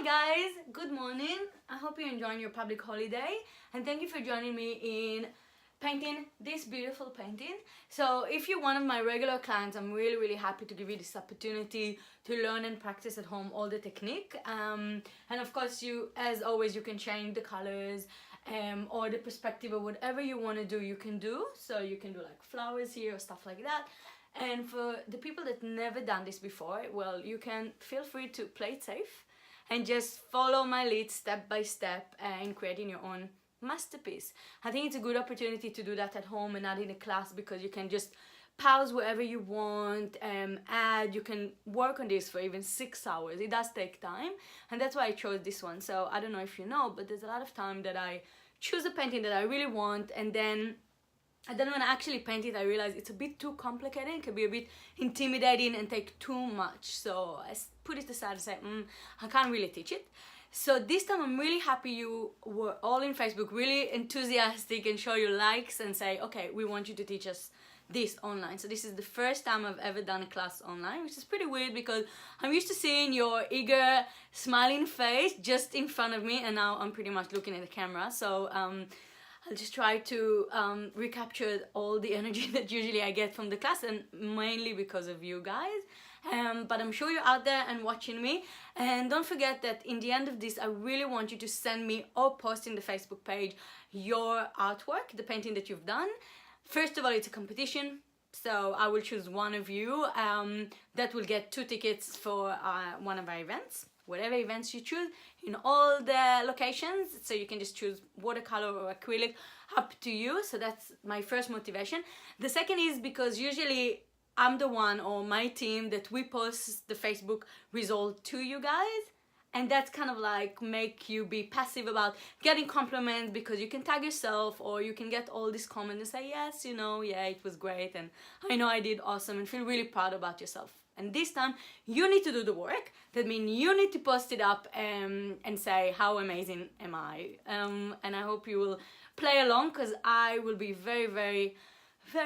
guys, good morning. I hope you're enjoying your public holiday and thank you for joining me in painting this beautiful painting. So if you're one of my regular clients, I'm really happy to give you this opportunity to learn and practice at home all the technique, and of course you, as always, you can change the colors or the perspective or whatever you want to do, you can do. So you can do like flowers here or stuff like that. And for the people that never done this before, well, you can feel free to play it safe and just follow my lead step by step in creating your own masterpiece. I think it's a good opportunity to do that at home and not in a class, because you can just pause wherever you want, you can work on this for even 6 hours. It does take time, and that's why I chose this one. So I don't know if you know, but there's a lot of time that I choose a painting that I really want, and then when I actually paint it, I realize it's a bit too complicated. It can be a bit intimidating and take too much. So I put it aside and say, I can't really teach it. So this time I'm really happy you were all in Facebook, really enthusiastic, and show your likes and say, okay, we want you to teach us this online. So this is the first time I've ever done a class online, which is pretty weird because I'm used to seeing your eager, smiling face just in front of me, and now I'm pretty much looking at the camera. So I'll just try to recapture all the energy that usually I get from the class, and mainly because of you guys. But I'm sure you're out there and watching me, and don't forget that in the end of this I really want you to send me or post in the Facebook page your artwork, the painting that you've done. First of all, it's a competition, so I will choose one of you that will get 2 tickets for one of our events, whatever events you choose in all the locations. So you can just choose watercolor or acrylic, up to you. So that's my first motivation. The second is because usually I'm the one, or my team, that we post the Facebook result to you guys, and that's kind of like make you be passive about getting compliments, because you can tag yourself or you can get all these comments and say, yes, you know, yeah, it was great and I know I did awesome, and feel really proud about yourself. And this time you need to do the work. That means you need to post it up and say, how amazing am I? And I hope you will play along, because I will be very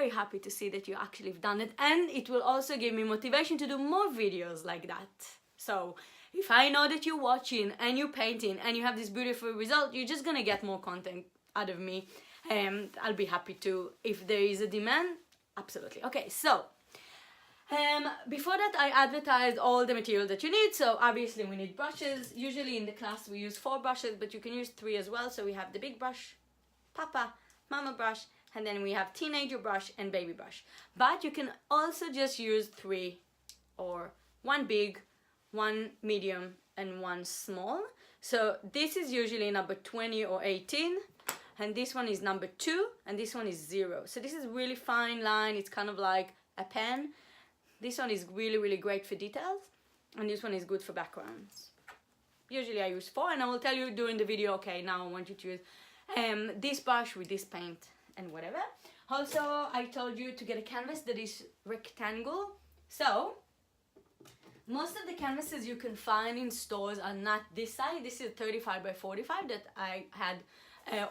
happy to see that you actually have done it, and it will also give me motivation to do more videos like that. So if I know that you're watching and you're painting and you have this beautiful result, you're just gonna get more content out of me, and I'll be happy to, if there is a demand. Absolutely. Okay, so before that I advertised all the material that you need. So obviously we need brushes. Usually in the class we use 4 brushes, but you can use 3 as well. So we have the big brush, Papa, Mama brush, and then we have teenager brush and baby brush. But you can also just use 3, or 1 big, 1 medium, and 1 small. So this is usually number 20 or 18, and this one is number 2, and this one is 0. So this is really fine line. It's kind of like a pen. This one is really great for details, and this one is good for backgrounds. Usually I use 4, and I will tell you during the video, okay, now I want you to use this brush with this paint and whatever. Also, I told you to get a canvas that is rectangle. So most of the canvases you can find in stores are not this size. This is 35 by 45 that I had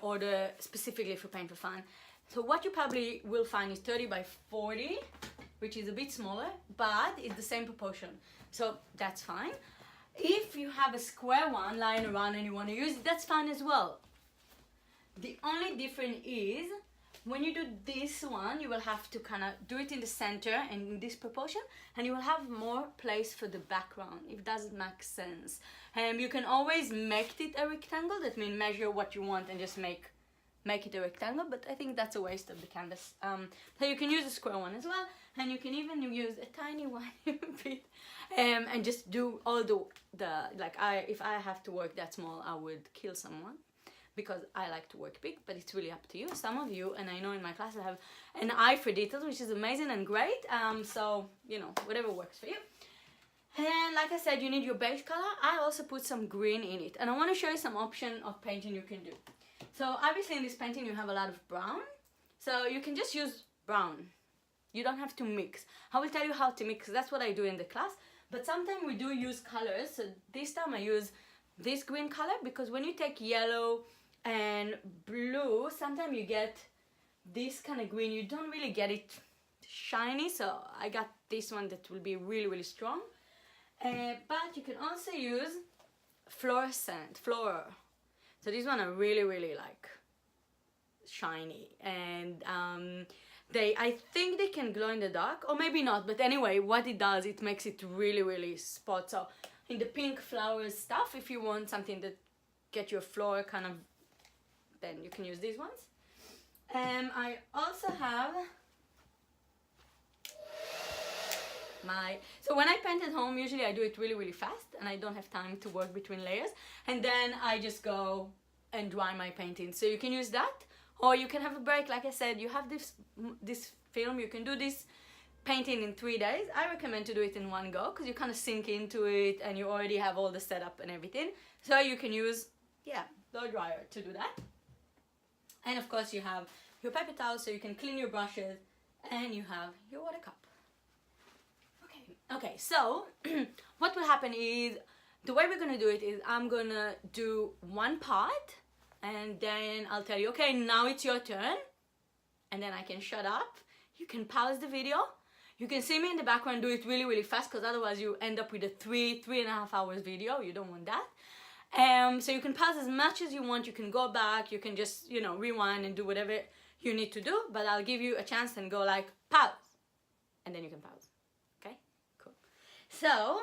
ordered specifically for Paint for Fun. So what you probably will find is 30 by 40, which is a bit smaller, but it's the same proportion. So that's fine. If you have a square one lying around and you want to use it, that's fine as well. The only difference is when you do this one, you will have to kind of do it in the center and in this proportion, and you will have more place for the background, if that doesn't make sense. You can always make it a rectangle. That means measure what you want and just make it a rectangle, but I think that's a waste of the canvas. So you can use a square one as well, and you can even use a tiny one bit, and just do all the like, if I have to work that small, I would kill someone, because I like to work big, but it's really up to you. Some of you, and I know in my class, I have an eye for details, which is amazing and great. So, you know, whatever works for you. And like I said, you need your base color. I also put some green in it, and I want to show you some option of painting you can do. So obviously in this painting you have a lot of brown, so you can just use brown. You don't have to mix. I will tell you how to mix. That's what I do in the class, but sometimes we do use colors. So this time I use this green color, because when you take yellow and blue, sometimes you get this kind of green. You don't really get it shiny, so I got this one that will be really strong. But you can also use fluorescent, floral. So these one are really, really like shiny, and I think they can glow in the dark, or maybe not, but anyway, what it does, it makes it really, really spot. So in the pink flowers stuff, if you want something that get your floor kind of, then you can use these ones. I also have so when I paint at home, usually I do it really, really fast, and I don't have time to work between layers, and then I just go and dry my painting. So you can use that, or you can have a break. Like I said, you have this film, you can do this painting in 3 days. I recommend to do it in one go, because you kind of sink into it and you already have all the setup and everything. So you can use, yeah, blow dryer to do that. And of course you have your paper towel, so you can clean your brushes, and you have your water cup. Okay, so what will happen is, the way we're gonna do it is, I'm gonna do one part, and then I'll tell you, okay, now it's your turn, and then I can shut up. You can pause the video. You can see me in the background do it really, really fast, because otherwise you end up with a 3.5 hours video. You don't want that. So you can pause as much as you want. You can go back. You can just, you know, rewind and do whatever you need to do. But I'll give you a chance and go like, pause. And then you can pause. Okay? Cool. So,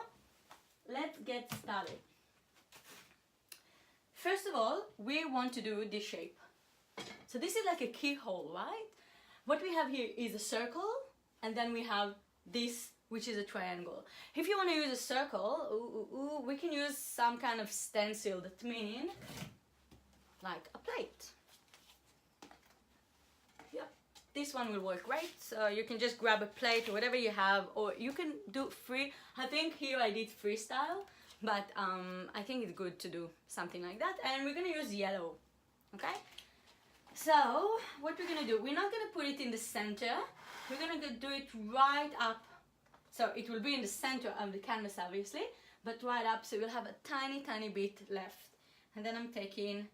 let's get started. First of all, we want to do this shape. So this is like a keyhole, right? What we have here is a circle, and then we have this, which is a triangle. If you want to use a circle, we can use some kind of stencil, that means like a plate. Yep, this one will work great. So you can just grab a plate or whatever you have, or you can do free. I think here I did freestyle, but I think it's good to do something like that. And we're gonna use yellow, okay? So what we're gonna do, we're not gonna put it in the center. We're gonna do it right up. So it will be in the center of the canvas, obviously, but right up, so we'll have a tiny, tiny bit left. And then I'm taking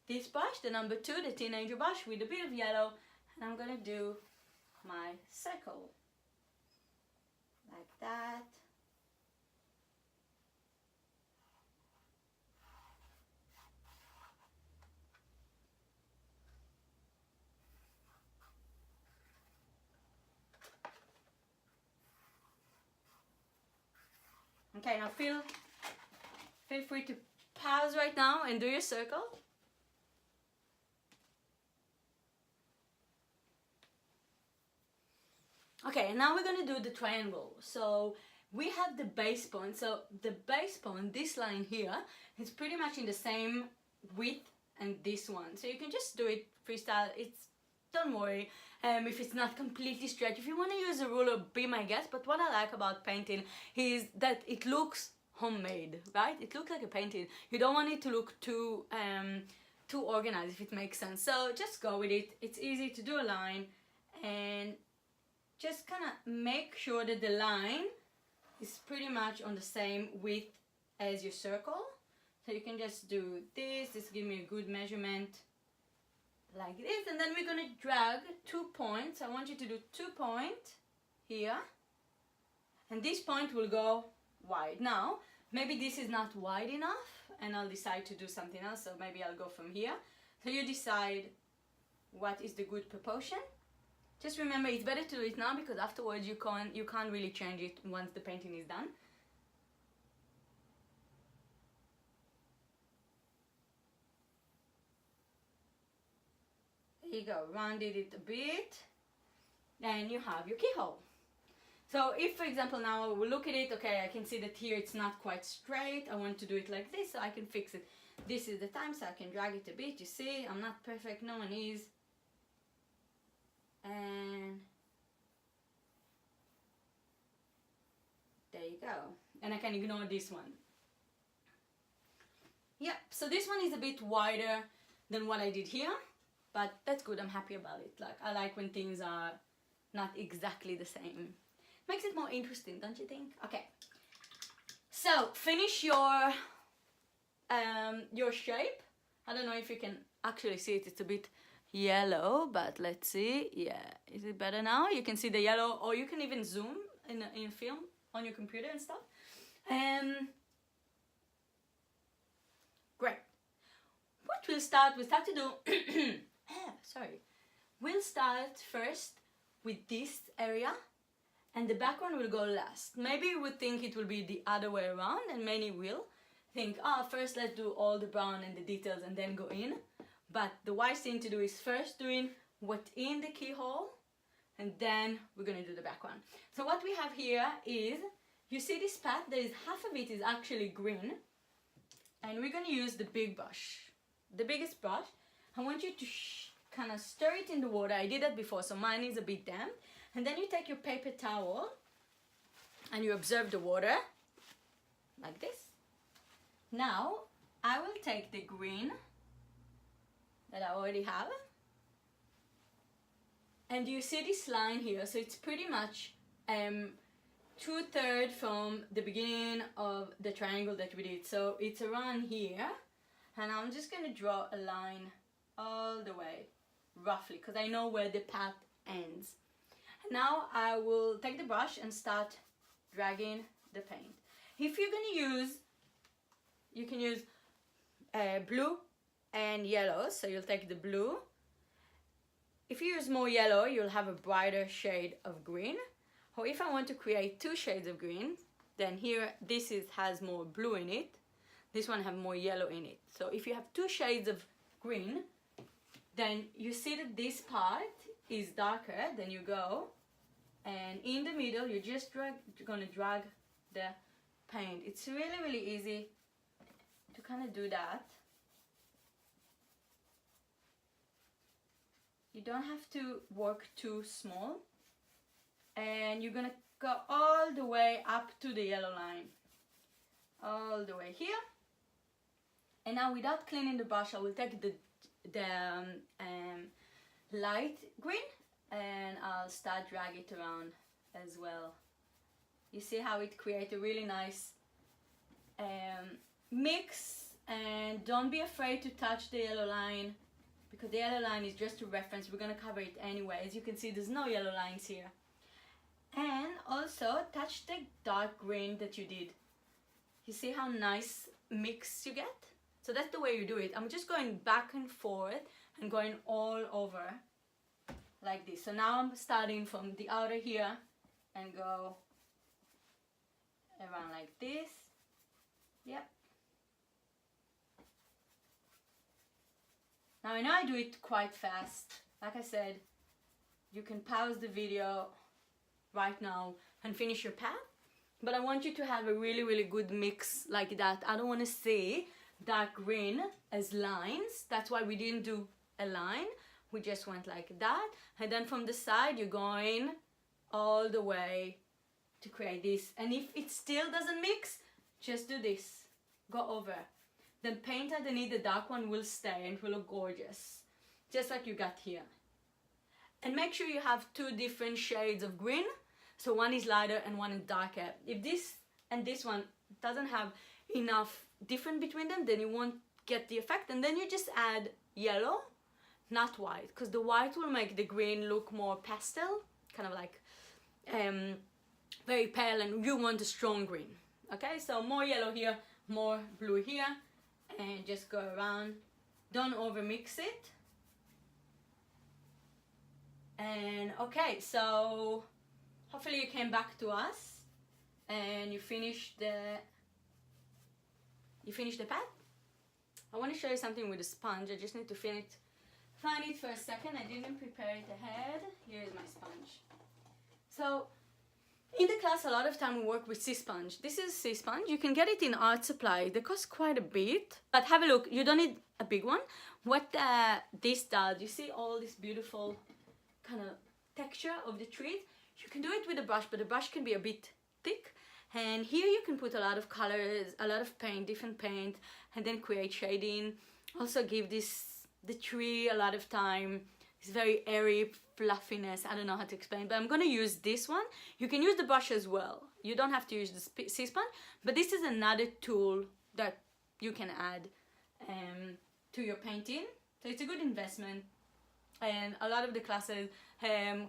this brush, the number 2, the teenager brush, with a bit of yellow, and I'm gonna do my circle. Like that. Okay, now feel free to pause right now and do your circle. Okay, and now we're going to do the triangle. So we have the base point. So the base point, this line here, is pretty much in the same width and this one. So you can just do it freestyle. Don't worry if it's not completely straight. If you want to use a ruler, be my guest. But what I like about painting is that it looks homemade, right? It looks like a painting. You don't want it to look too organized, if it makes sense. So just go with it. It's easy to do a line, and just kind of make sure that the line is pretty much on the same width as your circle. So you can just do this. This gives me a good measurement like this, and then we're going to drag 2 points. I want you to do 2 points here, and this point will go wide. Now maybe this is not wide enough, and I'll decide to do something else, so maybe I'll go from here. So you decide what is the good proportion. Just remember, it's better to do it now, because afterwards you can't really change it once the painting is done. There you go, rounded it a bit, and you have your keyhole. So if, for example, now I will look at it, okay, I can see that here it's not quite straight. I want to do it like this, so I can fix it. This is the time, so I can drag it a bit. You see, I'm not perfect, no one is. And there you go. And I can ignore this one. Yep, so this one is a bit wider than what I did here, but that's good. I'm happy about it. Like, I like when things are not exactly the same. Makes it more interesting, don't you think? Okay. So finish your shape. I don't know if you can actually see it. It's a bit yellow, but let's see. Yeah, is it better now? You can see the yellow, or you can even zoom in film on your computer and stuff. we'll start to do, sorry, we'll start first with this area, and the background will go last. Maybe you would think it will be the other way around, and many will think, oh, first let's do all the brown and the details and then go in. But the wise thing to do is first doing what's in the keyhole, and then we're going to do the background. So what we have here is, you see this path, there is half of it is actually green, and we're going to use the big brush, the biggest brush. I want you to kind of stir it in the water. I did that before, so mine is a bit damp. And then you take your paper towel and you observe the water like this. Now I will take the green that I already have, and you see this line here, so it's pretty much 2/3 from the beginning of the triangle that we did, so it's around here. And I'm just going to draw a line all the way, roughly, because I know where the path ends. Now I will take the brush and start dragging the paint. If you're going to use, you can use blue and yellow, so you'll take the blue. If you use more yellow, you'll have a brighter shade of green. Or if I want to create 2 shades of green, then here this has more blue in it, this one have more yellow in it. So if you have 2 shades of green, then you see that this part is darker, then you go and in the middle you're just gonna drag the paint. It's really easy to kind of do that. You don't have to work too small, and you're gonna go all the way up to the yellow line, all the way here. And now, without cleaning the brush, I will take the light green and I'll start drag it around as well. You see how it creates a really nice mix, and don't be afraid to touch the yellow line, because the yellow line is just a reference. We're gonna cover it anyway. As you can see, there's no yellow lines here. And also touch the dark green that you did. You see how nice mix you get? So that's the way you do it. I'm just going back and forth and going all over like this. So now I'm starting from the outer here and go around like this. Yep. Now I know I do it quite fast. Like I said, you can pause the video right now and finish your path, but I want you to have a really good mix like that. I don't want to see dark green as lines. That's why we didn't do a line. We just went like that, and then from the side you're going all the way to create this. And if it still doesn't mix, just do this, go over, then paint underneath. The dark one will stay and it will look gorgeous, just like you got here. And make sure you have 2 different shades of green, so one is lighter and one is darker. If this and this one doesn't have enough difference between them, then you won't get the effect. And then you just add yellow, not white, because the white will make the green look more pastel, kind of like very pale, and you want a strong green. Okay, so more yellow here, more blue here, and just go around. Don't over mix it. And okay, so hopefully you came back to us and you finished the path. I want to show you something with a sponge. I just need to find it for a second. I didn't prepare it ahead. Here is my sponge. So in the class, a lot of time we work with sea sponge. This is sea sponge. You can get it in art supply. They cost quite a bit, but have a look. You don't need a big one. What this does, you see all this beautiful kind of texture of the trees. You can do it with a brush, but the brush can be a bit thick. And here you can put a lot of colors, a lot of paint, different paint, and then create shading. Also give the tree a lot of time. It's very airy fluffiness. I don't know how to explain, but I'm going to use this one. You can use the brush as well. You don't have to use the sea sponge, but this is another tool that you can add to your painting. So it's a good investment. And a lot of the classes,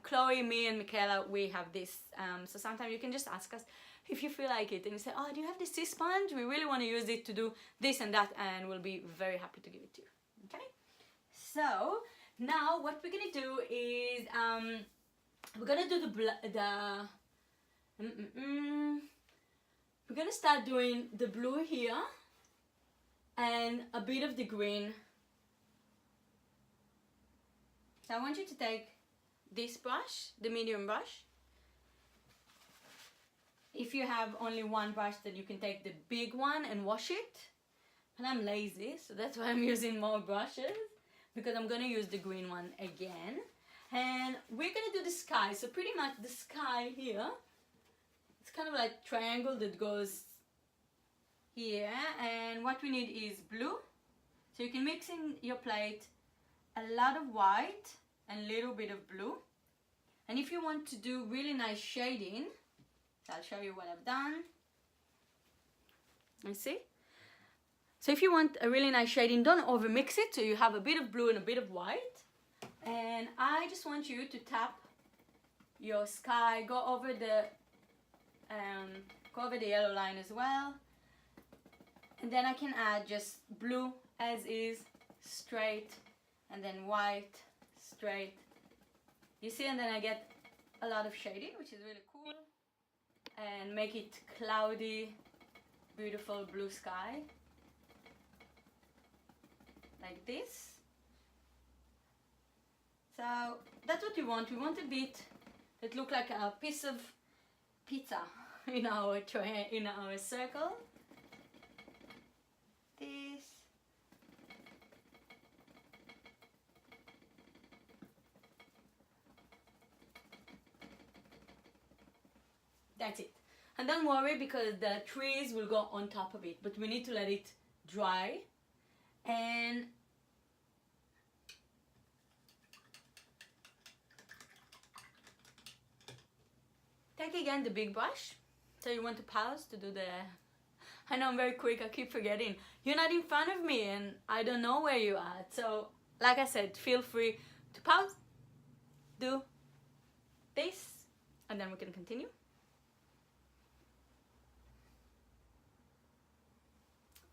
Chloe, me and Michaela, we have this. So sometimes you can just ask us if you feel like it, and you say, oh, do you have the sea sponge? We really want to use it to do this and that, and we'll be very happy to give it to you. Okay, so now what we're gonna do is we're gonna do we're gonna start doing the blue here and a bit of the green. So I want you to take this brush, the medium brush. If you have only one brush, then you can take the big one and wash it. But I'm lazy, so that's why I'm using more brushes, because I'm gonna use the green one again. And we're gonna do the sky. So pretty much the sky here, it's kind of like triangle that goes here. And what we need is blue. So you can mix in your plate a lot of white and a little bit of blue. And if you want to do really nice shading, so I'll show you what I've done. You see? So if you want a really nice shading, don't over mix it, so you have a bit of blue and a bit of white. And I just want you to tap your sky, go over the yellow line as well. And then I can add just blue as is, straight, and then white, straight. You see, and then I get a lot of shading, which is really cool. And make it cloudy, beautiful blue sky. Like this. So that's what we want. We want a bit that look like a piece of pizza in our tray, in our circle. This. That's it. And don't worry, because the trees will go on top of it, but we need to let it dry. And take again the big brush. So you want to pause to do the... I know I'm very quick, I keep forgetting. You're not in front of me and I don't know where you are. So like I said, feel free to pause, do this, and then we can continue.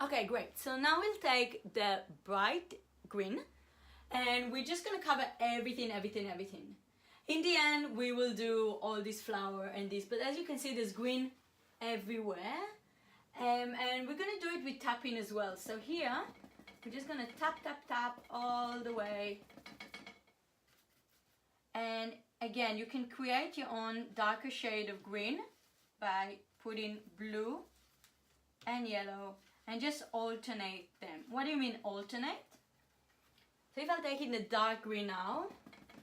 Okay, great. So now we'll take the bright green and we're just gonna cover everything. In the end, we will do all this flower and this, but as you can see, there's green everywhere. And we're gonna do it with tapping as well. So here, we're just gonna tap, tap, tap all the way. And again, you can create your own darker shade of green by putting blue and yellow and just alternate them. What do you mean alternate? So if I'm taking the dark green now,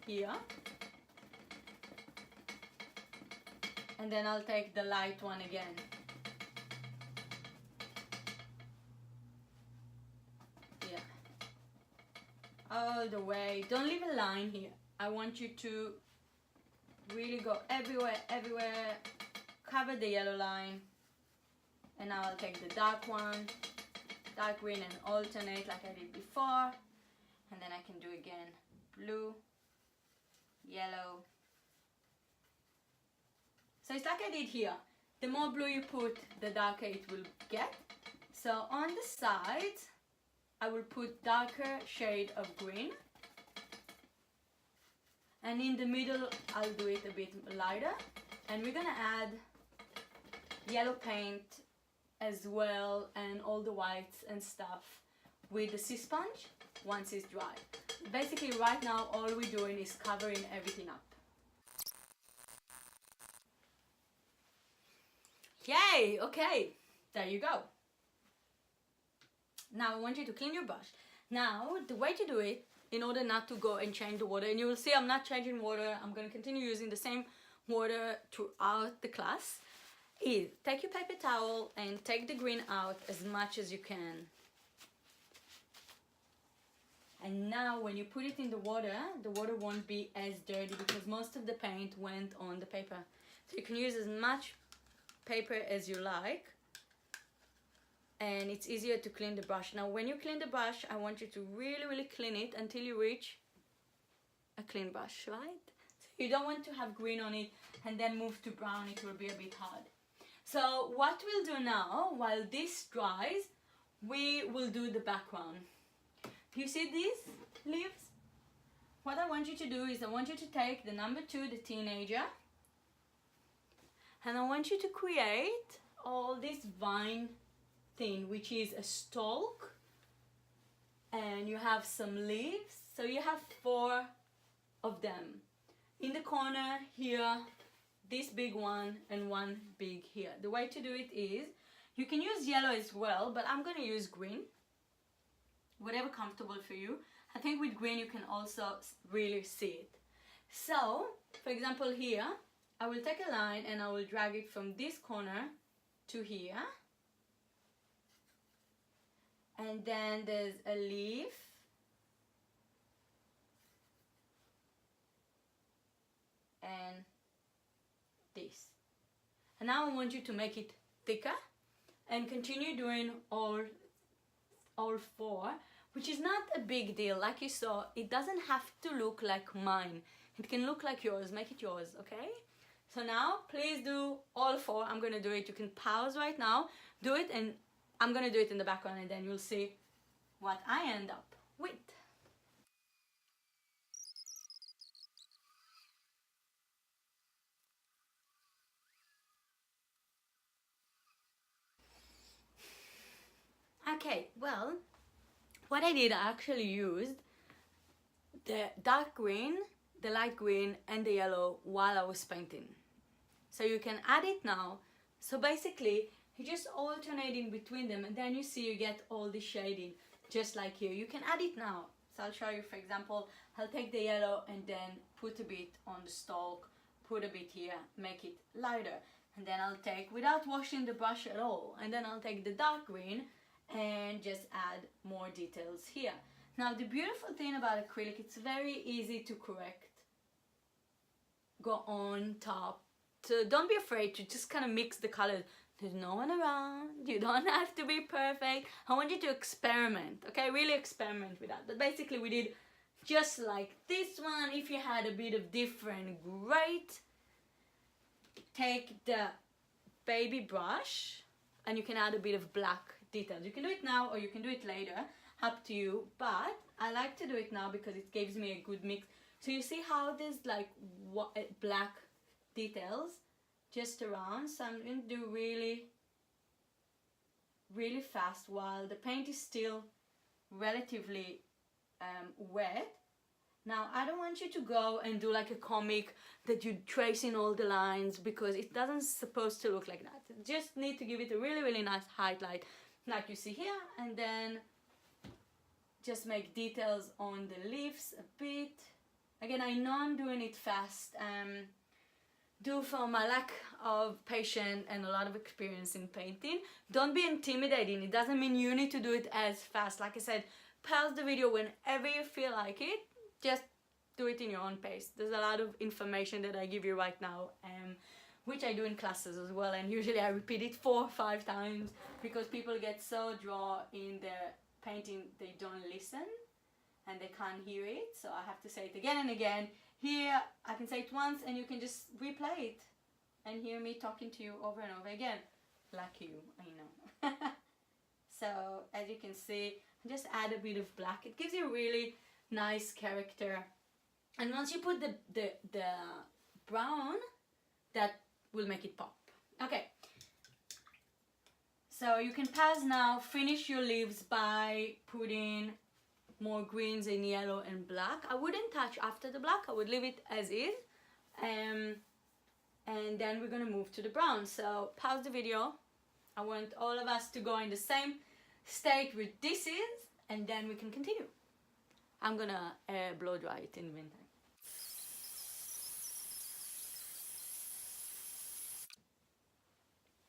here, and then I'll take the light one again. Yeah. All the way. Don't leave a line here. I want you to really go everywhere, everywhere. Cover the yellow line. And now I'll take the dark one, dark green, and alternate like I did before. And then I can do again blue, yellow. So it's like I did here. The more blue you put, the darker it will get. So on the sides, I will put darker shade of green. And in the middle, I'll do it a bit lighter. And we're gonna add yellow paint as well, and all the whites and stuff with the sea sponge once it's dry. Basically right now all we're doing is covering everything up. Yay! Okay, there you go. Now I want you to clean your brush. Now the way to do it, in order not to go and change the water, and you will see I'm not changing water, I'm going to continue using the same water throughout the class, is take your paper towel and take the green out as much as you can. And now when you put it in the water won't be as dirty because most of the paint went on the paper. So you can use as much paper as you like, and it's easier to clean the brush. Now when you clean the brush, I want you to really clean it until you reach a clean brush, right? So you don't want to have green on it and then move to brown, it will be a bit hard. So what we'll do now, while this dries, we will do the background. You see these leaves? What I want you to do is I want you to take the number 2, the teenager, and I want you to create all this vine thing, which is a stalk, and you have some leaves. So you have 4 of them. In the corner here, this big one and one big here. The way to do it is, you can use yellow as well, but I'm gonna use green. Whatever comfortable for you. I think with green you can also really see it. So, for example here, I will take a line and I will drag it from this corner to here. And then there's a leaf. And this. And now I want you to make it thicker and continue doing all 4, which is not a big deal. Like you saw, it doesn't have to look like mine. It can look like yours. Make it yours, okay? So now, please do all 4. I'm gonna do it. You can pause right now, do it, and I'm gonna do it in the background, and then you'll see what I end up with. Okay, well, what I did, I actually used the dark green, the light green, and the yellow while I was painting. So you can add it now. So basically, you just alternate in between them, and then you see you get all the shading, just like here. You can add it now. So I'll show you, for example, I'll take the yellow and then put a bit on the stalk, put a bit here, make it lighter. And then I'll take, without washing the brush at all, and then I'll take the dark green and just add more details here. Now the beautiful thing about acrylic, it's very easy to correct, go on top. So don't be afraid to just kind of mix the colors. There's no one around, you don't have to be perfect. I want you to experiment, okay? Really experiment with that. But basically we did just like this one. If you had a bit of different, great. Take the baby brush and you can add a bit of black details. You can do it now or you can do it later, up to you, but I like to do it now because it gives me a good mix. So you see how there's like black details just around. So I'm going to do really fast while the paint is still relatively wet. Now I don't want you to go and do like a comic that you trace in all the lines, because it doesn't supposed to look like that. You just need to give it a really nice highlight like you see here, and then just make details on the leaves a bit. Again, I know I'm doing it fast, due for my lack of patience and a lot of experience in painting. Don't be intimidating. It doesn't mean you need to do it as fast. Like I said, pause the video whenever you feel like it. Just do it in your own pace. There's a lot of information that I give you right now, which I do in classes as well, and usually I repeat it 4 or 5 times because people get so drawn in their painting they don't listen and they can't hear it. So I have to say it again and again. Here I can say it once and you can just replay it and hear me talking to you over and over again, like you, I know. So as you can see, just add a bit of black. It gives you a really nice character, and once you put the brown, that will make it pop. Okay, so you can pause now. Finish your leaves by putting more greens and yellow and black. I wouldn't touch after the black. I would leave it as is, and then we're gonna move to the brown. So pause the video. I want all of us to go in the same state with this is, and then we can continue. I'm gonna blow dry it in the meantime.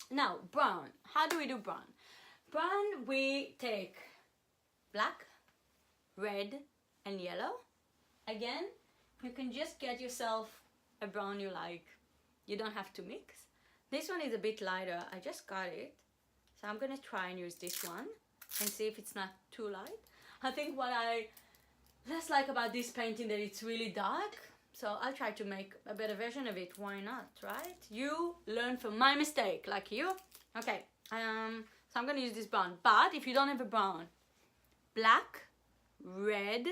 Now, brown. How do we do brown? Brown, we take black, red, and yellow. Again, you can just get yourself a brown you like. You don't have to mix. This one is a bit lighter. I just got it. So I'm gonna try and use this one and see if it's not too light. I think what I less like about this painting that it's really dark. So I'll try to make a better version of it. Why not, right? You learn from my mistake, like you. Okay, so I'm gonna use this brown. But if you don't have a brown, black, red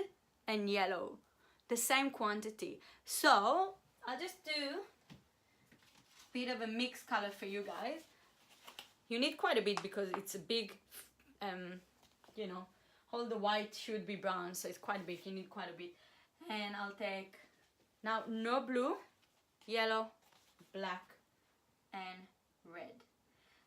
and yellow, the same quantity. So I'll just do a bit of a mixed color for you guys. You need quite a bit because it's a big, you know, all the white should be brown, so it's quite big. You need quite a bit. And I'll take now no blue, yellow, black and red.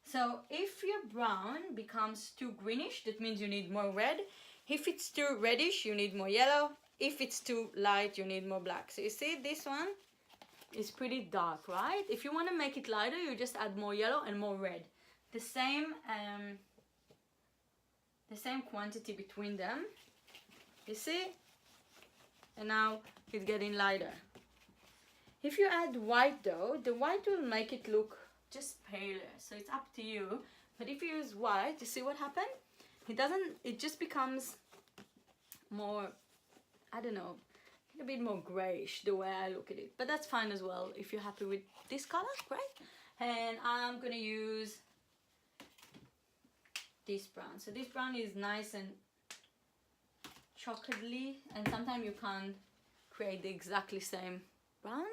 So if your brown becomes too greenish, that means you need more red. If it's too reddish, you need more yellow. If it's too light, you need more black. So you see this one is pretty dark, right? If you want to make it lighter, you just add more yellow and more red. The same quantity between them. You see? And now it's getting lighter. If you add white though, the white will make it look just paler, so it's up to you. But if you use white, you see what happened? It just becomes more, I don't know, a bit more grayish the way I look at it. But that's fine as well. If you're happy with this color, great. And I'm gonna use this brown. So this brown is nice and chocolatey, and sometimes you can't create the exactly same brown.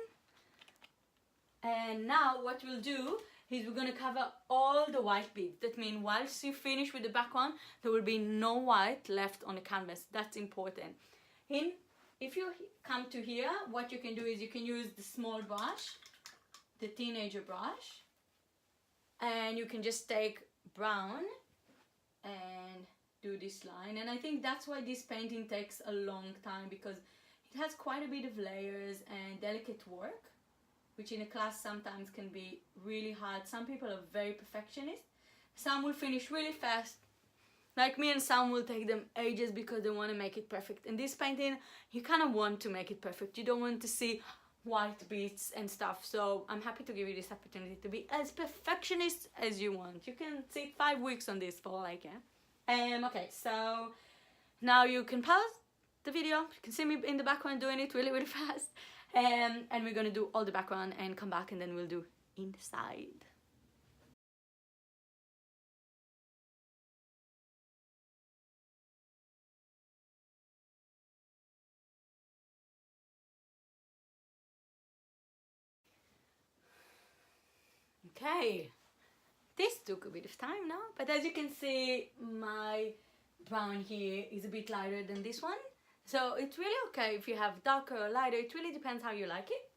And now what we'll do is we're going to cover all the white bits. That means once you finish with the background, there will be no white left on the canvas. That's important. If you come to here, what you can do is you can use the small brush, the teenager brush, and you can just take brown and do this line. And I think that's why this painting takes a long time, because it has quite a bit of layers and delicate work, which in a class sometimes can be really hard. Some people are very perfectionist. Some will finish really fast, like me, and some will take them ages because they want to make it perfect. In this painting, you kind of want to make it perfect. You don't want to see white bits and stuff. So I'm happy to give you this opportunity to be as perfectionist as you want. You can sit 5 weeks on this for all I care. Okay, so now you can pause the video. You can see me in the background doing it really, really fast. And we're gonna do all the background and come back, and then we'll do inside. Okay, this took a bit of time now, but as you can see, my brown here is a bit lighter than this one. So it's really okay if you have darker or lighter. It really depends how you like it.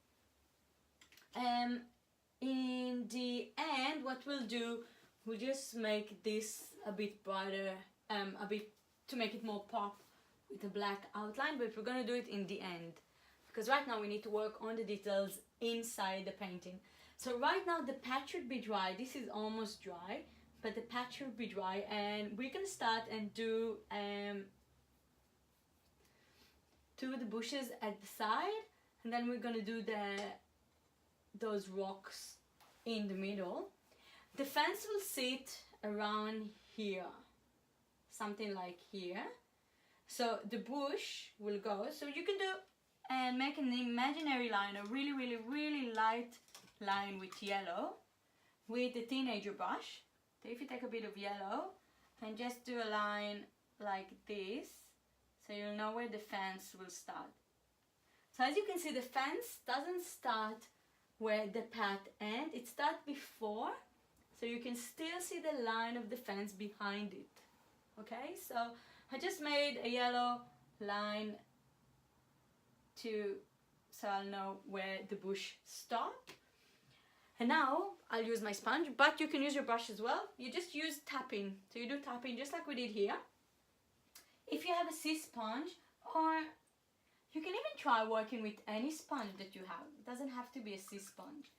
In the end, what we'll do, we'll just make this a bit brighter, a bit to make it more pop with a black outline, but we're gonna do it in the end, because right now we need to work on the details inside the painting. So right now the patch should be dry. This is almost dry, but the patch should be dry, and we're gonna start and do the bushes at the side, and then we're gonna do those rocks in the middle. The fence will sit around here, something like here. So the bush will go, so you can do and make an imaginary line, a really, really, really light line with yellow with the teenager brush. So if you take a bit of yellow and just do a line like this, so you'll know where the fence will start. So as you can see, the fence doesn't start where the path ends, it starts before, so you can still see the line of the fence behind it. Okay, so I just made a yellow line so I'll know where the bush stops. And now I'll use my sponge, but you can use your brush as well. You just use tapping, so you do tapping just like we did here. If you have a sea sponge, or you can even try working with any sponge that you have. It doesn't have to be a sea sponge.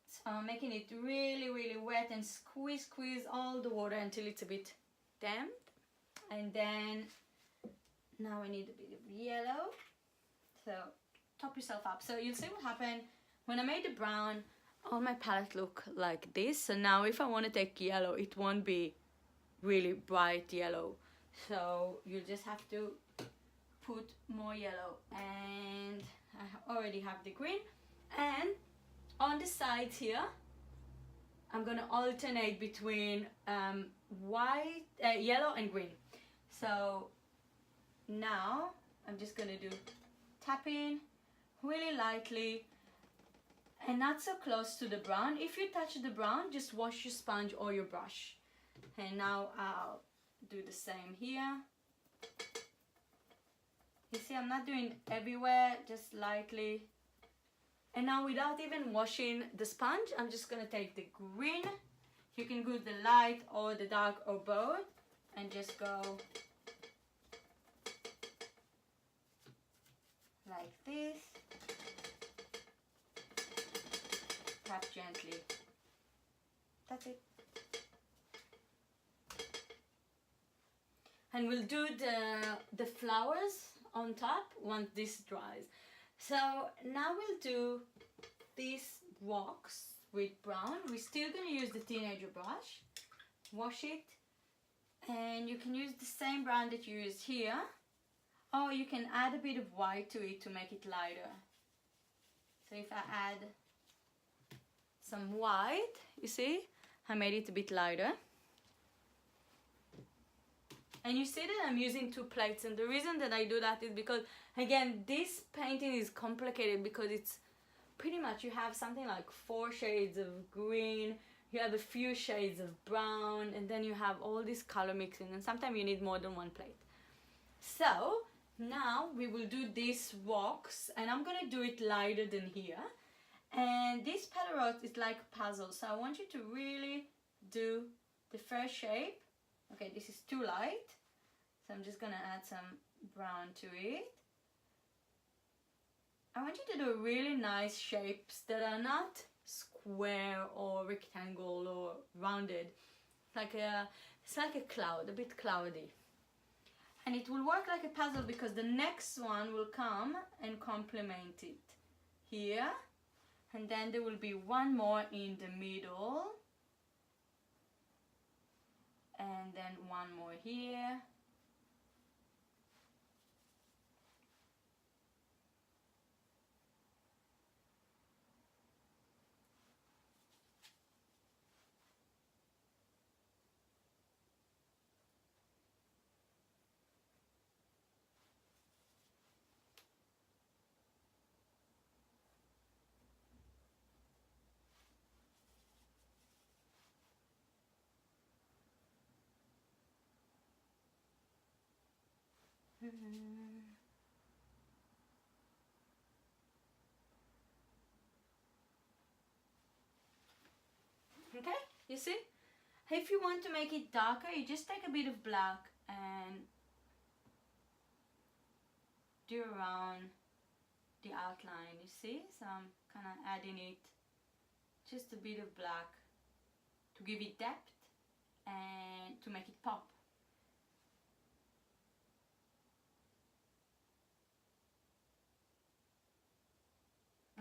So I'm making it really, really wet and squeeze all the water until it's a bit damp. And then now I need a bit of yellow. So top yourself up. So you'll see what happened when I made the brown. All my palette look like this. So now if I want to take yellow, it won't be really bright yellow. So you just have to put more yellow, and I already have the green. And on the sides here, I'm gonna alternate between yellow and green. So now I'm just gonna do tapping really lightly and not so close to the brown. If you touch the brown, just wash your sponge or your brush. And now I'll do the same here. You see, I'm not doing everywhere, just lightly. And now without even washing the sponge, I'm just gonna take the green. You can go the light or the dark or both, and just go like this. Tap gently. That's it. And we'll do the flowers on top once this dries. So now we'll do these rocks with brown. We're still gonna use the teenager brush. Wash it, and you can use the same brown that you used here, or you can add a bit of white to it to make it lighter. So if I add some white, you see, I made it a bit lighter. And you see that I'm using 2 plates, and the reason that I do that is because, again, this painting is complicated because it's pretty much, you have something like 4 shades of green, you have a few shades of brown, and then you have all this color mixing, and sometimes you need more than 1 plate. So now we will do these rocks, and I'm gonna do it lighter than here. And this petal rose is like a puzzle, so I want you to really do the first shape. Okay, this is too light, so I'm just gonna add some brown to it. I want you to do really nice shapes that are not square or rectangle or rounded. It's like a cloud, a bit cloudy. And it will work like a puzzle because the next one will come and complement it here. And then there will be one more in the middle. And then one more here. Okay, you see? If you want to make it darker, you just take a bit of black and do around the outline, you see? So I'm kind of adding it, just a bit of black to give it depth and to make it pop.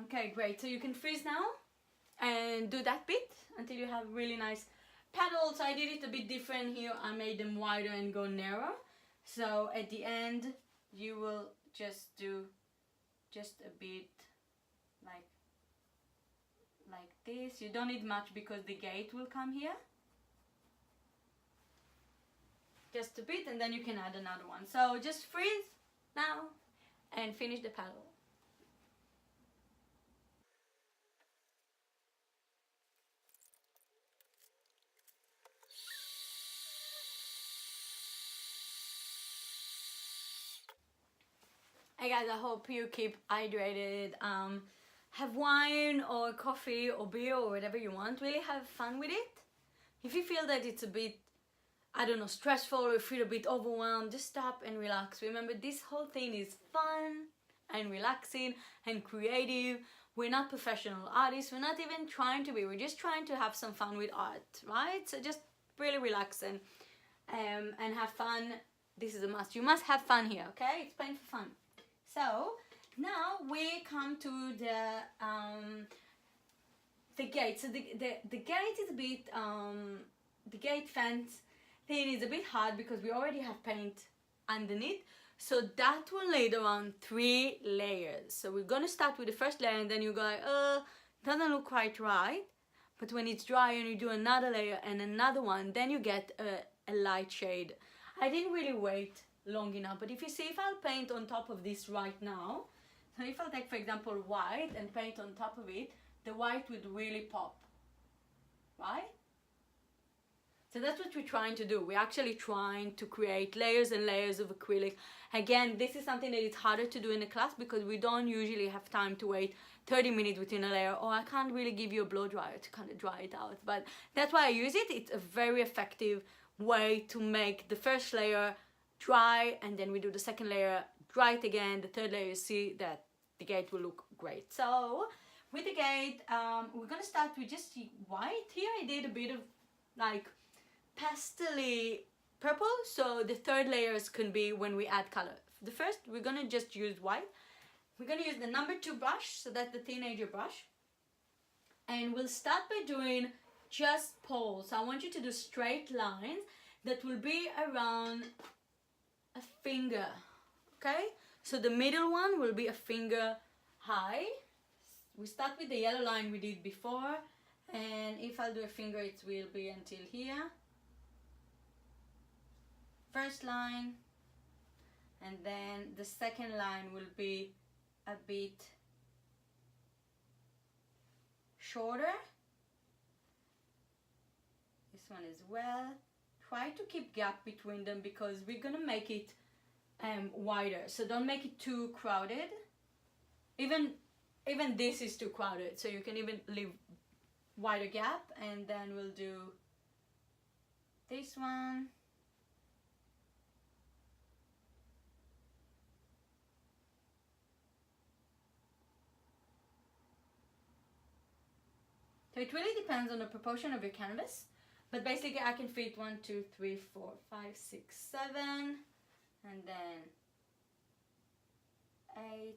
Okay, great. So you can freeze now and do that bit until you have really nice petals. I did it a bit different here. I made them wider and go narrow. So at the end, you will just do just a bit like this. You don't need much because the gate will come here. Just a bit, and then you can add another one. So just freeze now and finish the petal. Hey guys, I hope you keep hydrated, have wine or coffee or beer or whatever you want. Really have fun with it. If you feel that it's a bit, I don't know, stressful or you feel a bit overwhelmed, just stop and relax. Remember, this whole thing is fun and relaxing and creative. We're not professional artists. We're not even trying to be. We're just trying to have some fun with art, right? So just really relax and have fun. This is a must. You must have fun here, okay? It's paint for fun. So now we come to the gate. So the gate is a bit, the gate fence thing is a bit hard because we already have paint underneath. So that will need around 3 layers. So we're gonna start with the first layer and then you go like, doesn't look quite right. But when it's dry and you do another layer and another one, then you get a light shade. I didn't really wait long enough. But if you see, if I'll paint on top of this right now, so if I'll take for example white and paint on top of it, the white would really pop, right? So that's what we're trying to do. We're actually trying to create layers and layers of acrylic. Again, this is something that is harder to do in a class because we don't usually have time to wait 30 minutes between a layer, or I can't really give you a blow dryer to kind of dry it out. But that's why I use it. It's a very effective way to make the first layer dry, and then we do the second layer, dry it again, the third layer, you see that the gate will look great. So with the gate, we're gonna start with just white. Here I did a bit of like pastel-y purple, so the third layers can be when we add color. The first, we're gonna just use white. We're gonna use the number 2 brush, so that's the teenager brush, and we'll start by doing just poles. So I want you to do straight lines that will be around a finger, okay? So the middle one will be a finger high. We start with the yellow line we did before, and if I'll do a finger, it will be until here. First line, and then the second line will be a bit shorter. This one as well. Try to keep gap between them because we're gonna make it wider, so don't make it too crowded. Even this is too crowded, so you can even leave wider gap. And then we'll do this one. So it really depends on the proportion of your canvas, but basically I can fit 1, 2, 3, 4, 5, 6, 7, and then 8,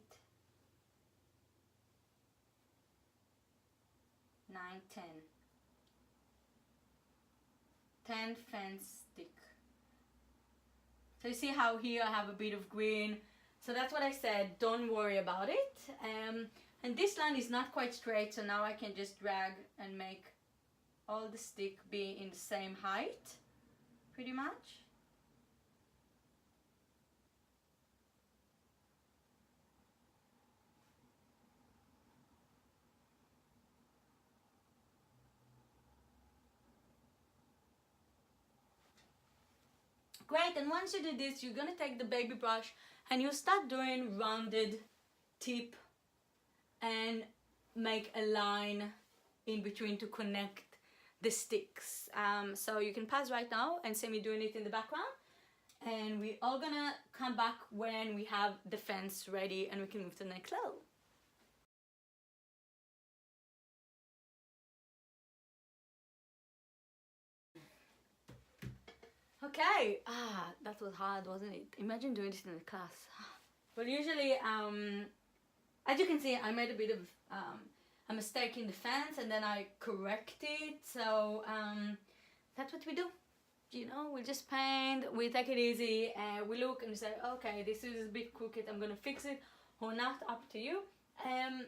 9, 10. 10 fence stick. So you see how here I have a bit of green. So that's what I said, don't worry about it. And this line is not quite straight, so now I can just drag and make all the stick be in the same height, pretty much. Great, and once you do this, you're gonna take the baby brush and you start doing rounded tip and make a line in between to connect the sticks. So you can pause right now and see me doing it in the background, and we're all gonna come back when we have the fence ready and we can move to the next level. Okay, that was hard, wasn't it? Imagine doing this in a class. Well, usually, as you can see, I made a bit of a mistake in the fence and then I correct it. So that's what we do. You know, we just paint, we take it easy, and we look and we say, okay, this is a bit crooked, I'm gonna fix it or not, up to you. And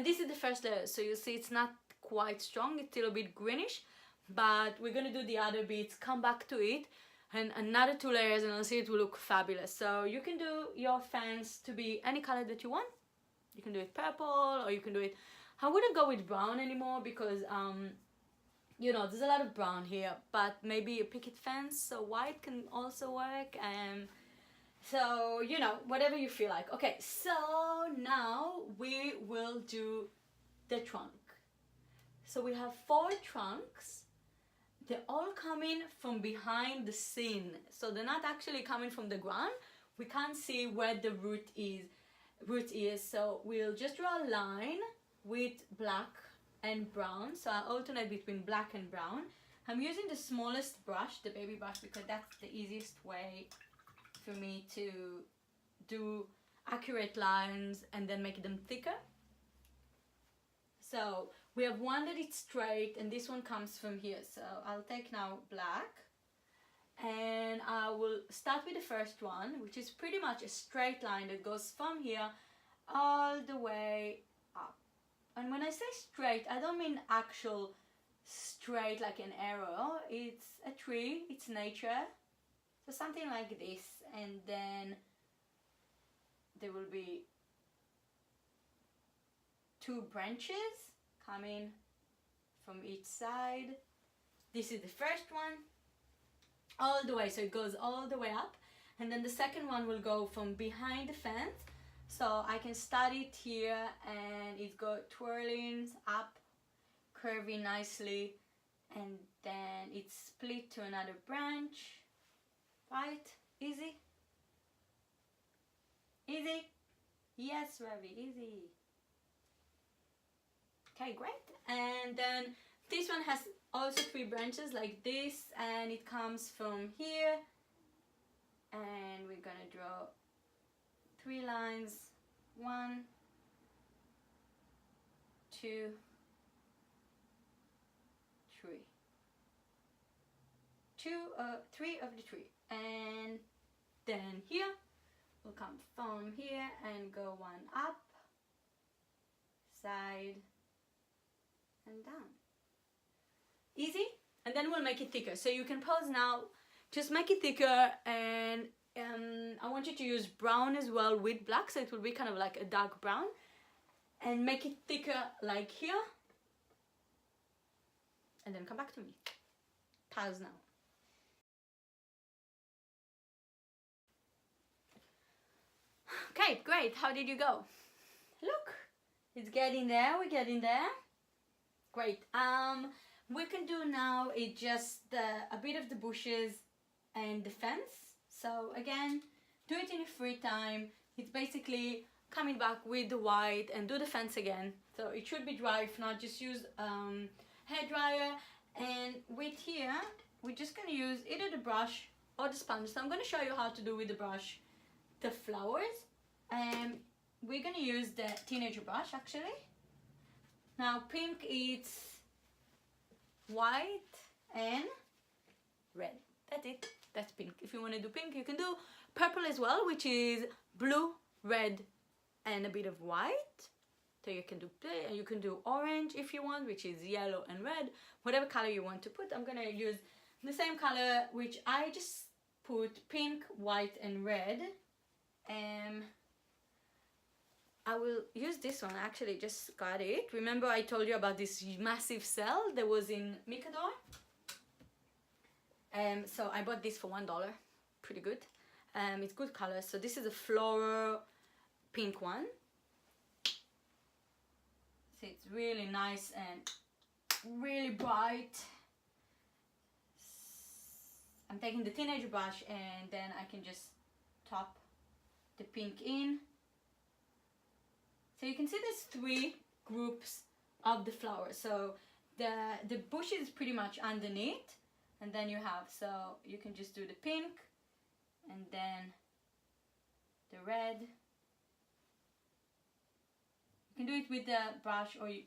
this is the first layer, so you see it's not quite strong, it's still a bit greenish, but we're gonna do the other bits, come back to it, and another 2 layers, and I'll see it will look fabulous. So you can do your fence to be any color that you want. You can do it purple, or you can do it, I wouldn't go with brown anymore because you know, there's a lot of brown here, but maybe a picket fence, so white can also work. So, you know, whatever you feel like. Okay, so now we will do the trunk. So we have 4 trunks. They're all coming from behind the scene, so they're not actually coming from the ground. We can't see where the root is. So we'll just draw a line with black and brown. So I alternate between black and brown. I'm using the smallest brush, the baby brush, because that's the easiest way for me to do accurate lines and then make them thicker. So we have one that is straight, and this one comes from here. So I'll take now black, and I will start with the first one, which is pretty much a straight line that goes from here all the way up. And when I say straight, I don't mean actual straight like an arrow. It's a tree, it's nature. So something like this, and then there will be 2 branches coming from each side. This is the first one, all the way, so it goes all the way up, and then the second one will go from behind the fence. So I can start it here, and it go twirling up, curving nicely, and then it's split to another branch. Right? Easy? Easy? Yes, Revi, easy. Okay, great. And then this one has also 3 branches like this, and it comes from here, and we're gonna draw 3 lines. 1, 2, 3. 3 of the 3, and then here we'll come from here and go 1 up, side, and down. Easy? And then we'll make it thicker. So you can pause now, just make it thicker, and I want you to use brown as well with black, so it will be kind of like a dark brown, and make it thicker like here, and then come back to me. Pause now. Okay, great. How did you go? Look, it's getting there. We're getting there. Great. We can do now is just a bit of the bushes and the fence. So again, do it in your free time. It's basically coming back with the white and do the fence again. So it should be dry. If not, just use hair dryer. And with here, we're just gonna use either the brush or the sponge. So I'm gonna show you how to do with the brush the flowers. And we're gonna use the teenager brush actually. Now pink is white and red. That's it. That's pink. If you want to do pink, you can do purple as well, which is blue, red, and a bit of white. So you can do orange if you want, which is yellow and red. Whatever color you want to put. I'm gonna use the same color, which I just put pink, white, and red. I will use this one. I actually just got it. Remember I told you about this massive sale that was in Mikador? So I bought this for $1. Pretty good. It's good color. So this is a floral pink one. So it's really nice and really bright. I'm taking the teenager brush, and then I can just top the pink in. So you can see there's 3 groups of the flowers. So the bush is pretty much underneath, and then you have, so you can just do the pink and then the red. You can do it with the brush, or you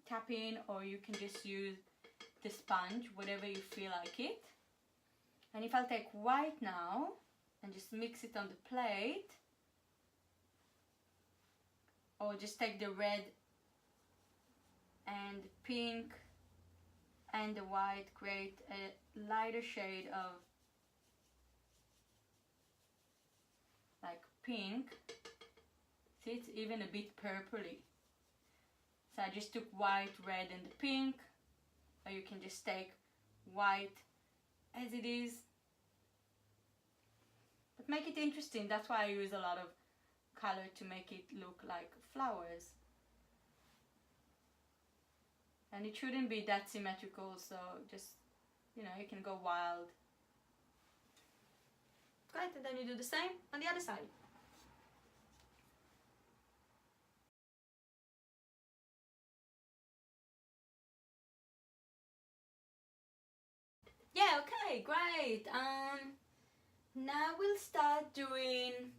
tap in, or you can just use the sponge, whatever you feel like it. And if I'll take white now and just mix it on the plate, or just take the red and pink and the white, create a lighter shade of like pink. See, it's even a bit purpley. So I just took white, red, and the pink, or you can just take white as it is, but make it interesting. That's why I use a lot of color, to make it look like flowers. And it shouldn't be that symmetrical, so just, you know, you can go wild. Great, and then you do the same on the other side. Yeah, okay, great. Now we'll start doing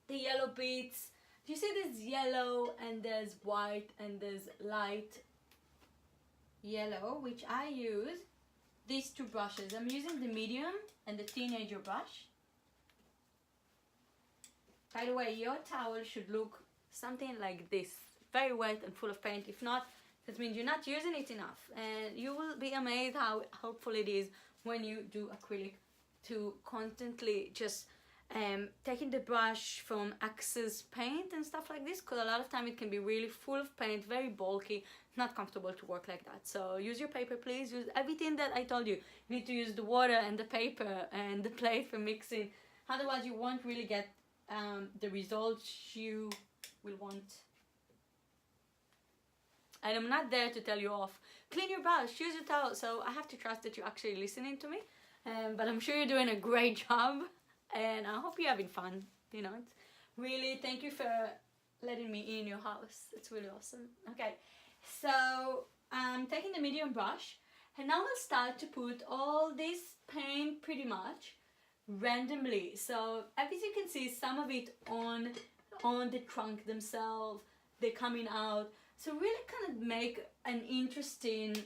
the yellow bits. You see there's yellow and there's white and there's light yellow, which I use these 2 brushes. I'm using the medium and the teenager brush. By the way, your towel should look something like this, very wet and full of paint. If not, that means you're not using it enough, and you will be amazed how helpful it is when you do acrylic to constantly just taking the brush from excess paint and stuff like this, because a lot of time it can be really full of paint, very bulky, not comfortable to work like that. So use your paper, please. Use everything that I told you. You need to use the water and the paper and the plate for mixing. Otherwise you won't really get the results you will want. And I'm not there to tell you off. Clean your brush, use your towel. So I have to trust that you're actually listening to me. But I'm sure you're doing a great job. And I hope you're having fun. You know, it's really, thank you for letting me in your house. It's really awesome. Okay, so I'm taking the medium brush. And now I'll start to put all this paint pretty much randomly. So as you can see, some of it on the trunk themselves, they're coming out. So really kind of make an interesting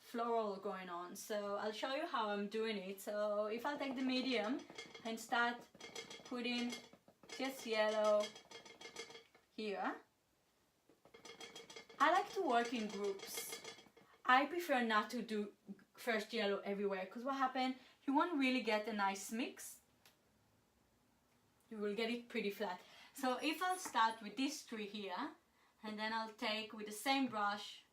floral going on. So I'll show you how I'm doing it. So if I'll take the medium and start putting just yellow here. I like to work in groups. I prefer not to do first yellow everywhere, because what happens, you won't really get a nice mix. You will get it pretty flat. So if I'll start with these three here, and then I'll take with the same brush,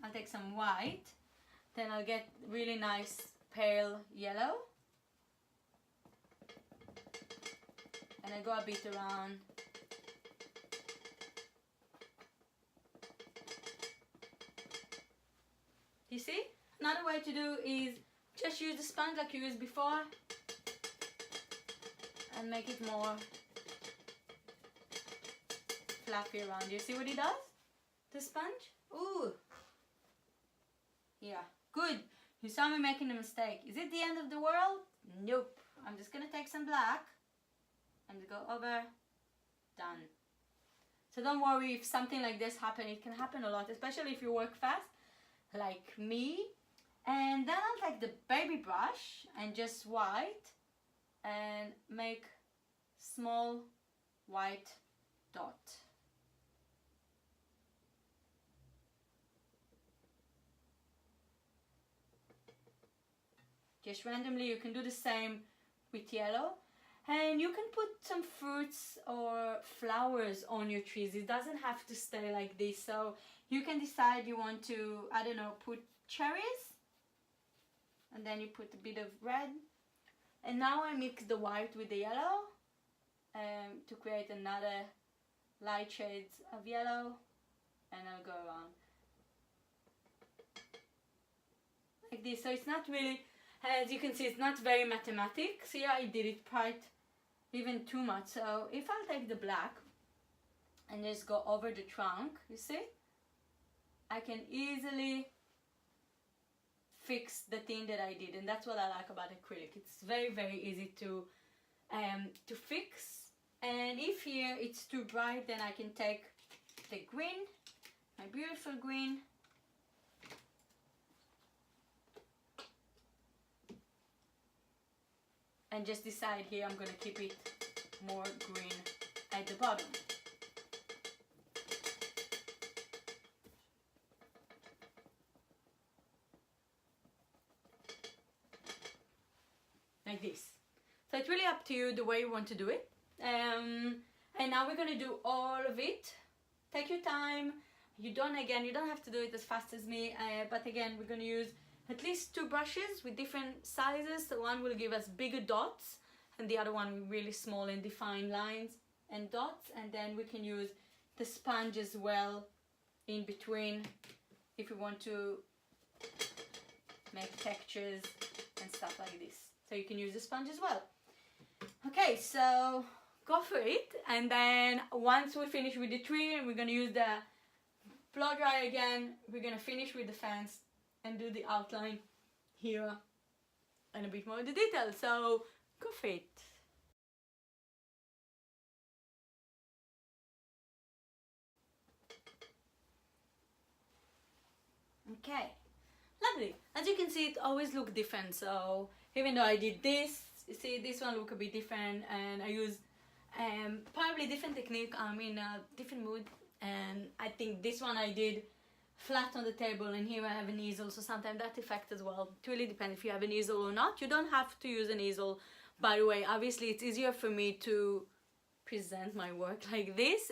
I'll take some white, then I'll get really nice pale yellow, and I go a bit around. You see? Another way to do is just use the sponge like you used before and make it more fluffy around. You see what he does? The sponge? Ooh! Yeah, good. You saw me making a mistake. Is it the end of the world? Nope. I'm just gonna take some black and go over. Done. So don't worry if something like this happens. It can happen a lot, especially if you work fast, like me. And then I'll take the baby brush and just white and make small white dot. Just randomly. You can do the same with yellow, and you can put some fruits or flowers on your trees. It doesn't have to stay like this, so you can decide you want to, I don't know, put cherries, and then you put a bit of red. And now I mix the white with the yellow to create another light shades of yellow, and I'll go around like this. So it's not really, as you can see, it's not very mathematics. Here I did it quite even too much. So if I'll take the black and just go over the trunk, you see, I can easily fix the thing that I did, and that's what I like about acrylic. It's very, very easy to fix. And if here it's too bright, then I can take the green, my beautiful green, and just decide here I'm going to keep it more green at the bottom. Like this. So it's really up to you the way you want to do it. And now we're going to do all of it. Take your time. You don't have to do it as fast as me, but again, we're going to use at least 2 brushes with different sizes. So one will give us bigger dots and the other one with really small and defined lines and dots, and then we can use the sponge as well in between if we want to make textures and stuff like this. So you can use the sponge as well. Okay, so go for it, and then once we finish with the tree, we're going to use the blow dry again, we're going to finish with the fence and do the outline here and a bit more of the detail. So go for it. Okay, lovely. As you can see, it always looks different. So even though I did this, you see this one look a bit different, and I use probably different technique. I'm in a different mood, and I think this one I did flat on the table, and here I have an easel, so sometimes that effect as well. It really depends if you have an easel or not. You don't have to use an easel, by the way. Obviously it's easier for me to present my work like this,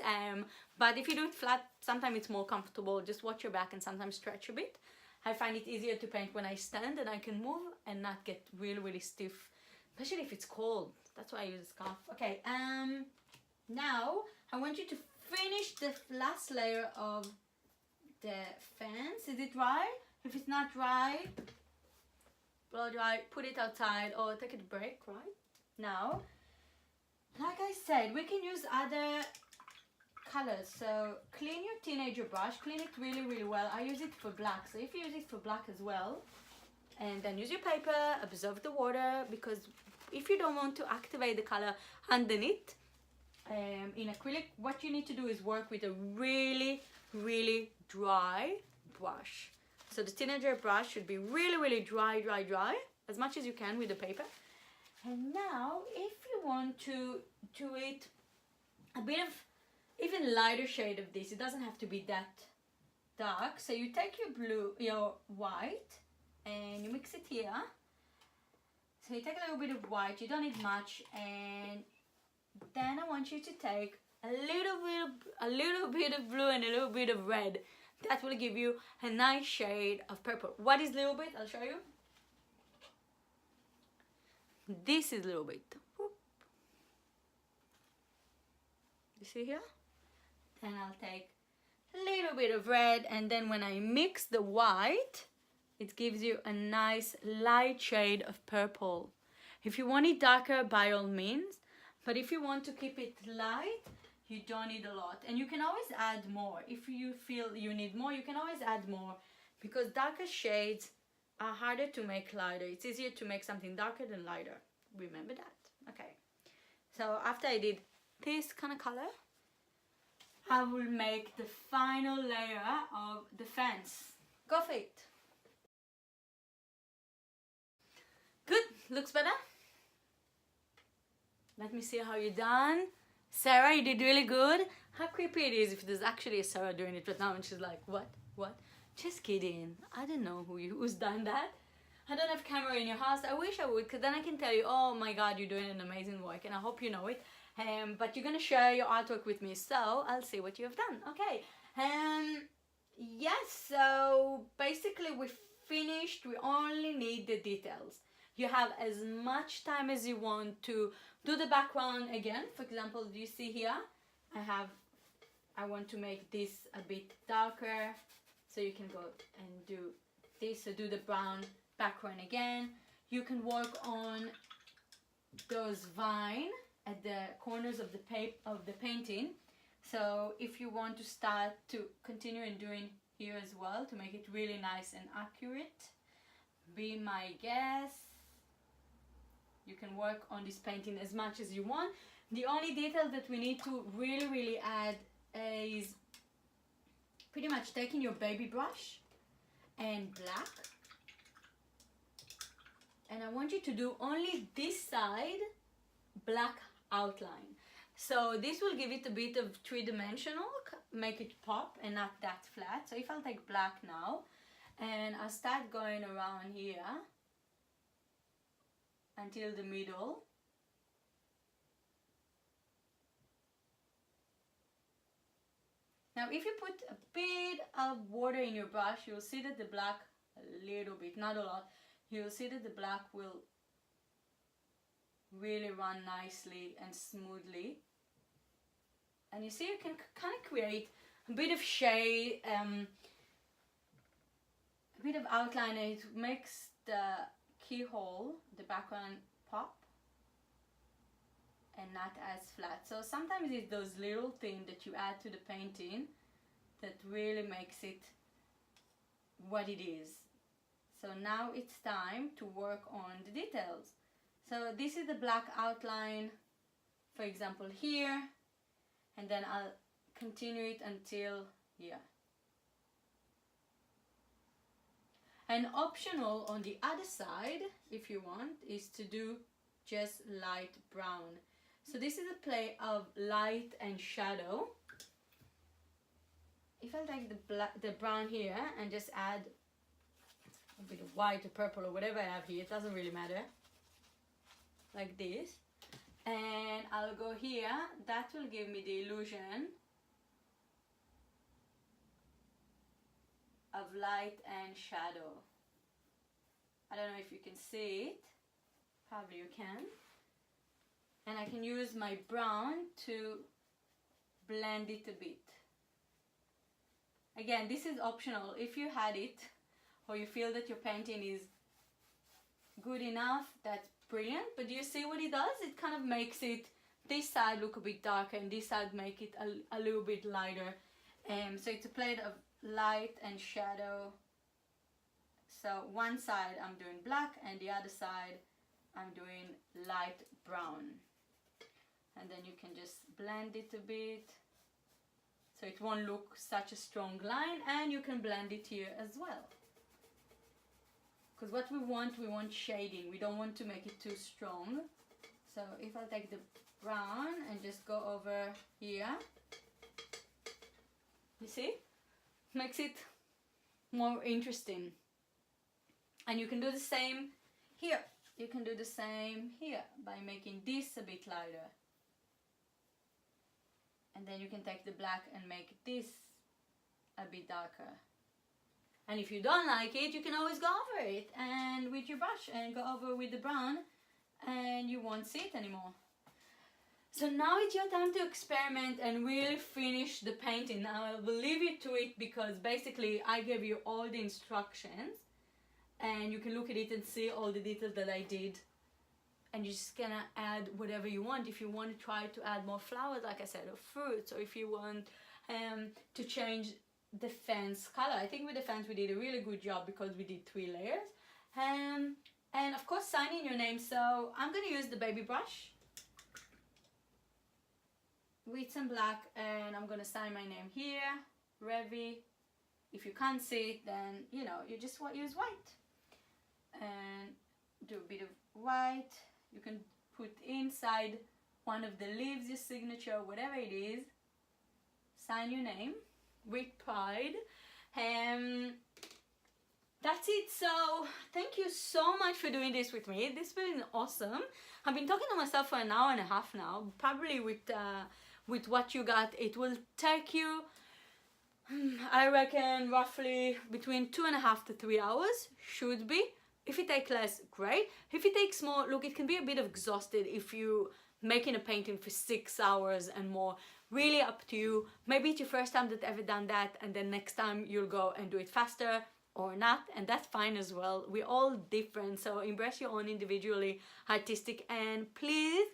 but if you do it flat, sometimes it's more comfortable. Just watch your back and sometimes stretch a bit. I find it easier to paint when I stand and I can move and not get really stiff, especially if it's cold. That's why I use a scarf. Okay, now I want you to finish the last layer of the fence. Is it dry? If it's not dry, blow dry, put it outside or take a break, right? Now, like I said, we can use other colors. So clean your teenager brush, clean it really well. I use it for black, so if you use it for black as well, and then use your paper, absorb the water, because if you don't want to activate the color underneath, in acrylic, what you need to do is work with a really dry brush. So the teenager brush should be really dry, as much as you can with the paper. And now, if you want to do it a bit of even lighter shade of this, it doesn't have to be that dark. So you take your white, and you mix it here. So you take a little bit of white, you don't need much, and then I want you to take a little bit of blue and a little bit of red. That will give you a nice shade of purple. What is little bit? I'll show you. This is little bit. You see here? Then I'll take a little bit of red, and then when I mix the white, it gives you a nice light shade of purple. If you want it darker, by all means, but if you want to keep it light, you don't need a lot. And you can always add more. If you feel you need more, you can always add more, because darker shades are harder to make lighter. It's easier to make something darker than lighter. Remember that. Okay. So after I did this kind of color, I will make the final layer of the fence. Go for it. Good. Looks better. Let me see how you're done. Sarah, you did really good. How creepy it is if there's actually a Sarah doing it right now and she's like, what? Just kidding. I don't know who's done that. I don't have camera in your house. I wish I would, because then I can tell you, oh my god, you're doing an amazing work, and I hope you know it. But you're gonna share your artwork with me, so I'll see what you have done. Okay. Yes, so basically we finished. We only need the details. You have as much time as you want to do the background again. For example, do you see here? I want to make this a bit darker, so you can go and do this. So do the brown background again. You can work on those vines at the corners of the painting. So if you want to start to continue and doing here as well to make it really nice and accurate, be my guest. You can work on this painting as much as you want. The only detail that we need to really add is pretty much taking your baby brush and black, and I want you to do only this side black outline. So this will give it a bit of three-dimensional, make it pop and not that flat. So if I'll take black now and I'll start going around here until the middle. Now if you put a bit of water in your brush, you'll see that the black, a little bit, not a lot, you'll see that the black will really run nicely and smoothly. And you see you can kind of create a bit of shade, a bit of outline, and it makes the keyhole, the background, pop and not as flat. So sometimes it's those little things that you add to the painting that really makes it what it is. So now it's time to work on the details. So this is the black outline, for example here, and then I'll continue it until here. And optional on the other side, if you want, is to do just light brown. So this is a play of light and shadow. if I take the brown here and just add a bit of white or purple or whatever I have here, it doesn't really matter, like this, and I'll go here, that will give me the illusion of light and shadow. I don't know if you can see it, probably you can, and I can use my brown to blend it a bit. Again, this is optional. If you had it or you feel that your painting is good enough, that's brilliant. But do you see what it does? It kind of makes it, this side look a bit darker and this side make it a little bit lighter. So it's a plate of light and shadow. So one side I'm doing black and the other side I'm doing light brown. And then you can just blend it a bit, so it won't look such a strong line, and you can blend it here as well. Because what we want shading. We don't want to make it too strong. So if I take the brown and just go over here, you see? Makes it more interesting. And you can do the same here. You can do the same here by making this a bit lighter. And then you can take the black and make this a bit darker. And if you don't like it, you can always go over it and with your brush and go over with the brown, and you won't see it anymore. So now it's your time to experiment and really finish the painting. Now I will leave you to it because basically I gave you all the instructions and you can look at it and see all the details that I did. And you're just gonna add whatever you want. If you want to try to add more flowers, like I said, or fruits, or if you want to change the fence color. I think with the fence we did a really good job because we did 3 layers. And of course sign in your name. So I'm gonna use the baby brush with some black and I'm gonna sign my name here, Revi. If you can't see it, then you know, you just use white. And do a bit of white. You can put inside one of the leaves your signature, whatever it is. Sign your name with pride. That's it. So thank you so much for doing this with me. This has been awesome. I've been talking to myself for an hour and a half now. Probably with what you got, it will take you, I reckon, roughly between 2.5 to 3 hours. Should be. If it takes less, great. If it takes more, look, it can be a bit exhausted if you making a painting for 6 hours and more. Really up to you. Maybe it's your first time that ever done that, and then next time you'll go and do it faster or not, and that's fine as well. We're all different, so embrace your own individually artistic. And please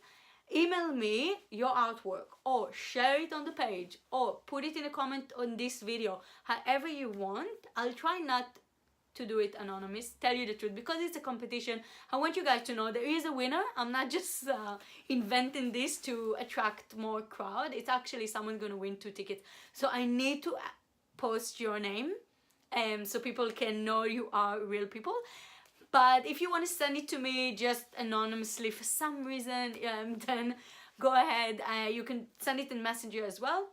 email me your artwork or share it on the page or put it in a comment on this video, however you want. I'll try not to do it anonymous, tell you the truth, because it's a competition. I want you guys to know there is a winner. I'm not just inventing this to attract more crowd. It's actually someone gonna win 2 tickets. So I need to post your name so people can know you are real people. But if you want to send it to me just anonymously for some reason, then go ahead. You can send it in Messenger as well.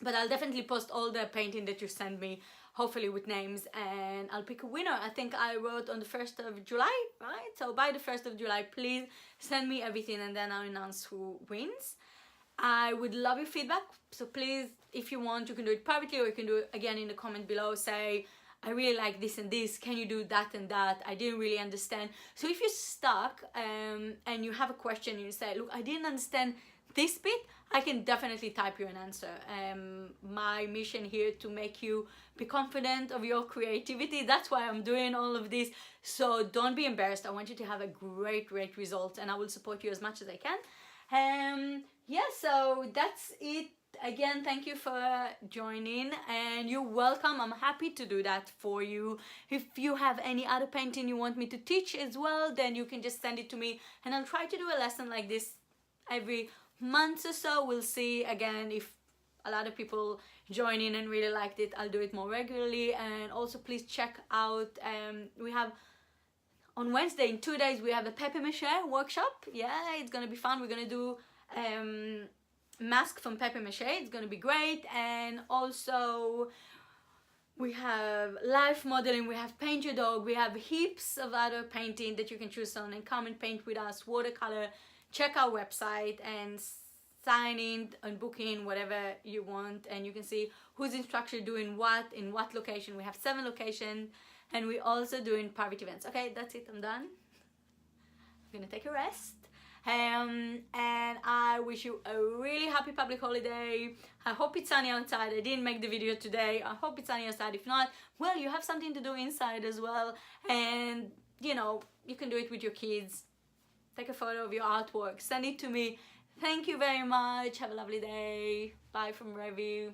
But I'll definitely post all the painting that you send me, hopefully with names, and I'll pick a winner. I think I wrote on the 1st of July, right? So by the 1st of July, please send me everything and then I'll announce who wins. I would love your feedback. So please, if you want, you can do it privately or you can do it again in the comment below. Say, I really like this and this. Can you do that and that? I didn't really understand. So if you're stuck and you have a question and you say, look, I didn't understand this bit, I can definitely type you an answer. My mission here to make you be confident of your creativity. That's why I'm doing all of this. So don't be embarrassed. I want you to have a great result, and I will support you as much as I can. Yeah, so that's it. Again, thank you for joining, and you're welcome. I'm happy to do that for you. If you have any other painting you want me to teach as well, then you can just send it to me, and I'll try to do a lesson like this every month or so. We'll see. Again, if a lot of people join in and really liked it, I'll do it more regularly. And also please check out, we have on Wednesday, in 2 days, we have a papier-mâché workshop. Yeah, it's gonna be fun. We're gonna do mask from paper mache. It's gonna be great. And also we have life modeling, we have paint your dog, we have heaps of other painting that you can choose on, and come and paint with us, watercolor. Check our website and sign in and book in whatever you want, and you can see who's instructor doing what in what location. We have 7 locations, and we also doing private events. Okay, that's it, I'm done. I'm gonna take a rest. And I wish you a really happy public holiday. I hope it's sunny outside. I didn't make the video today. I hope it's sunny outside. If not, well, you have something to do inside as well, and you know, you can do it with your kids. Take a photo of your artwork, send it to me. Thank you very much. Have a lovely day. Bye from Revi.